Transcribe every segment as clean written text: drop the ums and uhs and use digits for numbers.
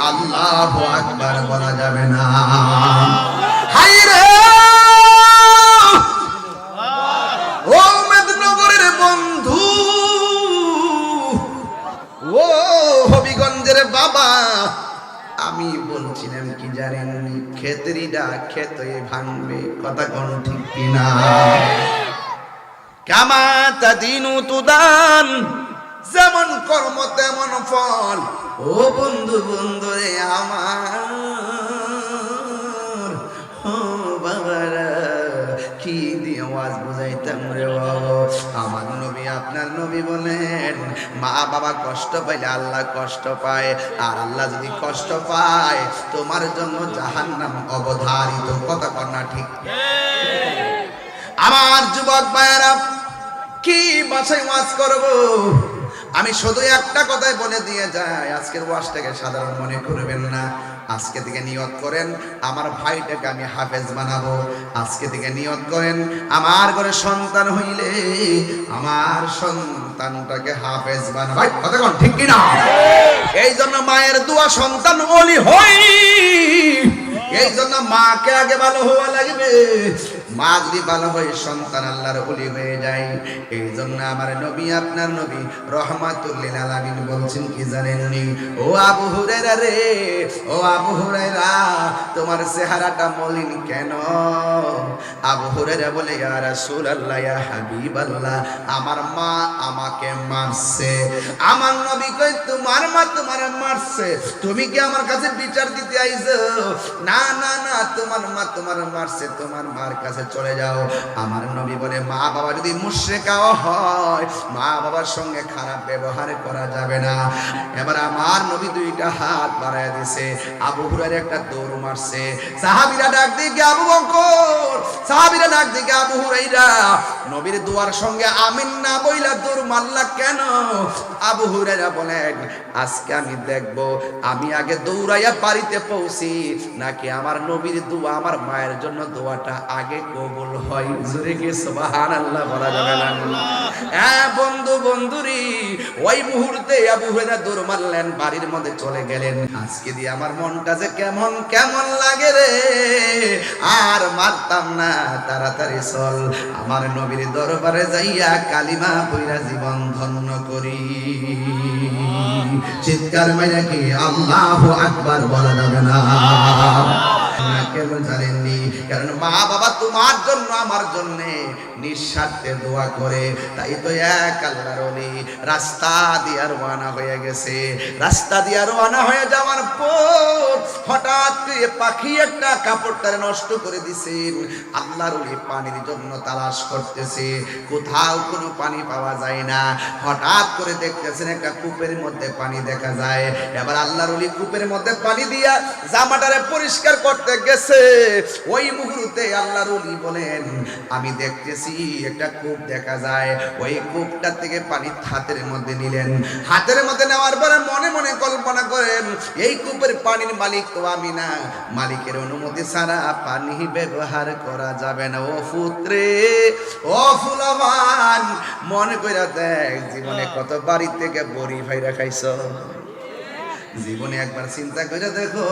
আল্লাহু আকবার বলা যাবে না। হায় রে ও মেদিনীনগরের বন্ধু, ও হবিগঞ্জের বাবা, আমি বলছিলাম কি জানেন, খেতরিটা খেতে ভাঙবে, কথা কোন ঠিক কিনা? কামা তাদিনু তুদান, যেমন কর্ম তেমন ফল। ও বন্ধু বন্ধু রে আমার, ও বাবারা, কি দিয়ে আওয়াজ বুঝাইতাম রে বাবা। আমার নবী আপনার নবী বলেন, মা বাবা কষ্ট পাইলে আল্লাহ কষ্ট পায়, আর আল্লাহ যদি কষ্ট পায় তোমার জন্য জাহান্নাম অবধারিত, কথা কর না ঠিক? আমার যুবক ভাইয়েরা, কি ভাষায় ওয়াজ করব? আমি শুধু একটা কথাই বলে দিয়ে যাই, আজকের ওয়াজটাকে সাধারণ মনে করবেন না। আজকে থেকে নিয়ত করেন আমার ভাইটাকে আমি হাফেজ বানাবো। আজকে থেকে নিয়ত করেন আমার ঘরে সন্তান হইলে আমার সন্তানটাকে হাফেজ বানাবো। ভাই কথা কোন ঠিক কিনা? এই জন্য মায়ের দোয়া সন্তান ওলি হয়, এই জন্য মাকে আগে ভালো হওয়া লাগবে। মা যদি ভালো হয় সন্তান আল্লাহর ওলি হয়ে যায়। এই জন্য আমার নবী আপনার নবী রহমাতুল লিল আলামিন বলছেন কি জানেননি? ও আবু হুরায়রা রে, ও আবু হুরায়রা, তোমার চেহারাটা মলিন কেন? আবু হুরায়রা বলে, ইয়া রাসূলুল্লাহ, ইয়া হাবিবাল্লাহ, আমার মা আমাকে মারছে। আমার নবী কই, তোমার মা তোমার মারছে, তুমি কি আমার কাছে বিচার দিতে আইছো? না না না, তোমার মা তোমার মারছে, তোমার মার কাছে চলে যাও। আমার নবী বলে, মা বাবা যদি মুশরিকাও হয়, মা বাবার সঙ্গে খারাপ ব্যবহার করা যাবে না। এবার আমার নবী দুইটা হাত বাড়ায় দিছে, আবু হুরায়রা একটা দৌড় মারছে। সাহাবীরা ডাক দিয়ে আবু বকর, সাহাবীরা ডাক দিয়ে আবু হুরায়রা, নবীর দুয়ার সঙ্গে আমিন না বইলা দৌড় মারলা কেন? আবু হুরায়রা বলেন, আজকে আমি দেখব আমি আগে দৌড়াইয়া বাড়িতে পৌঁছি নাকি আমার নবীর দোয়া, আমার মায়ের জন্য দোয়াটা আগে কবুল হয়। জোরে কি সুবহানাল্লাহ বলা যাবে না? হ্যাঁ বন্ধু বন্ধুরি, ওই মুহূর্তে আবু হুরায়রা দৌড় মারলেন, বাড়ির মধ্যে চলে গেলেন। আজকে দিয়ে আমার মনটা যে কেমন কেমন লাগে রে, আর মারতাম না, তাড়াতাড়ি চল আমার নবীর দরবারে যাইয়া কালিমা পড়া জীবন ধন্য করি। চিৎকার মাইরা কি আল্লাহু আকবার বলা যাবে না? কেন জানেননি? কারণ মা বাবা তোমার জন্য আমার জন্য নিঃস্বার্থে দোয়া করে। তাই তো এক আল্লাহর ওলি রাস্তা দিয়ে রওনা হয়ে গেছে। রাস্তা দিয়ে রওনা হয়ে যাওয়ার পর হঠাৎ করে পাখি একটা কাপড়টারে নষ্ট করে দিছেন। আল্লাহর ওলি পানির জন্য তালাশ করতেছে, কোথাও কোনো পানি পাওয়া যায় না। হঠাৎ করে দেখতেছেন একটা কূপের মধ্যে পানি দেখা যায়। এবার আল্লাহর ওলি কূপের মধ্যে পানি দিয়া জামাটারে পরিষ্কার করতে গেছে। ওই মুহূর্তে আল্লাহর ওলি বলেন, আমি দেখতেছি একটা কূপ দেখা যায়। ওই কূপটা থেকে পানি হাতের মধ্যে নিলেন। হাতের মধ্যে নেওয়ার পরে মনে মনে কল্পনা করেন, এই কূপের পানির মালিক তো আমি না, মালিকের অনুমতি ছাড়া পানি ব্যবহার করা যাবে না। ও পুত্রে, ও ফুলবান, মনে কইরা দেখ জীবনে কত বাড়ি থেকে বড়ি ভাইরা খাইছো। জীবনে একবার চিন্তা করে দেখো,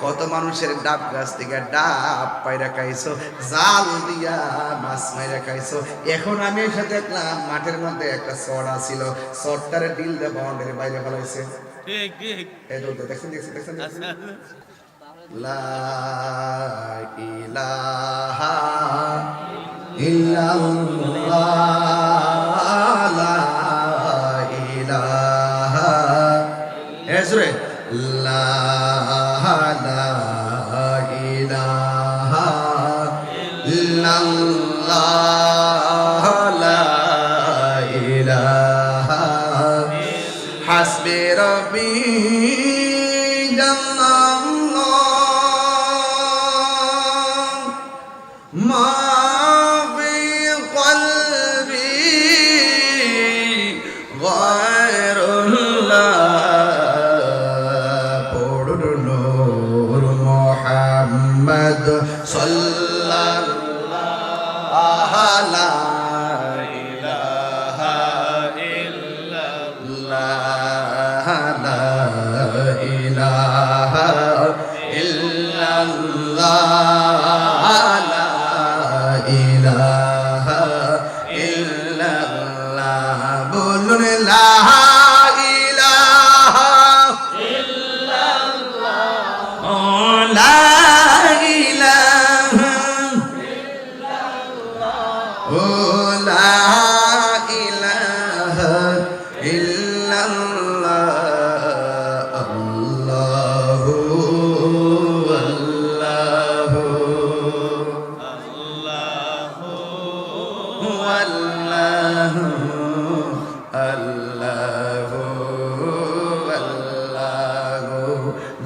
কত মানুষের ডাব গাছ থেকে ডাব পায়রা খাইছো, জাল দিয়া মাছ মাইরা খাইছো। এখন আমি এসে দেখলাম মাঠের মধ্যে একটা চড়া ছিল, চড়টারে ডিল দিয়ে বাউন্ডারি বাইরে ফেলাইছে। ঠিক ঠিক, এই তো দেখছেন দেখছেন দেখছেন। লা ইলাহা ইল্লাল্লাহ, লা ইলাহা এজরে, লা ইলাহা ইল্লাল্লাহ, লা ইলাহা হাসবি রাব্বি জাল্লাল্লাহ মা ফি কলবি গায়রুল্লাহ। নূর মুহাম্মদ সাল্লাল্লাহু লা ইলাহা ইল্লাল্লাহ, লা ইলাহা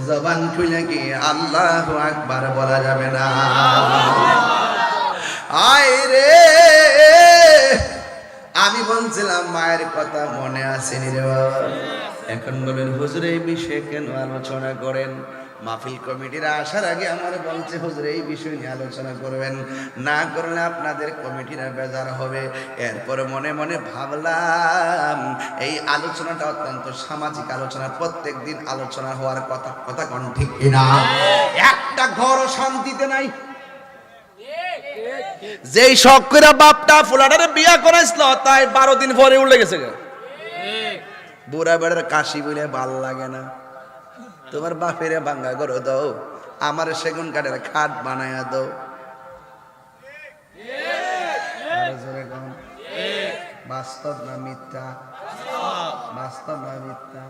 জবান খুলে কি আল্লাহু আকবার বলা যাবে না? আয় রে, আমি বলছিলাম মায়ের কথা মনে আসেনি রে বাবা। এখন বলেন হুজুর এই বিষয়ে কেন আলোচনা করেন? মাহফিল কমিটিরা আসার আগে আমার বলছে হুজুর এই বিষয় নিয়ে আলোচনা করবেন, না করলে আপনাদের কমিটিরা বেজার হবে। এরপরে মনে মনে ভাবলাম এই আলোচনাটা অত্যন্ত সামাজিক আলোচনা, প্রত্যেক দিন আলোচনা হওয়ার কথা। কথা কোন ঠিক কিনা? একটা ঘরও শান্তিতে নাই। যেই শখ করে বাপটা ফুলাটারে বিয়া করাইছিল তাই 12 দিন পরে উল্টে গেছে। বুড়া বেড়ার কাশি বলে ভাল লাগে না। তোমার বাপেরে ভাঙ্গা করে দাও, আমার সেগুন কাঠের খাট বানায়া দাও। বাস্তব না মিথ্যা? বাস্তব না মিথ্যা?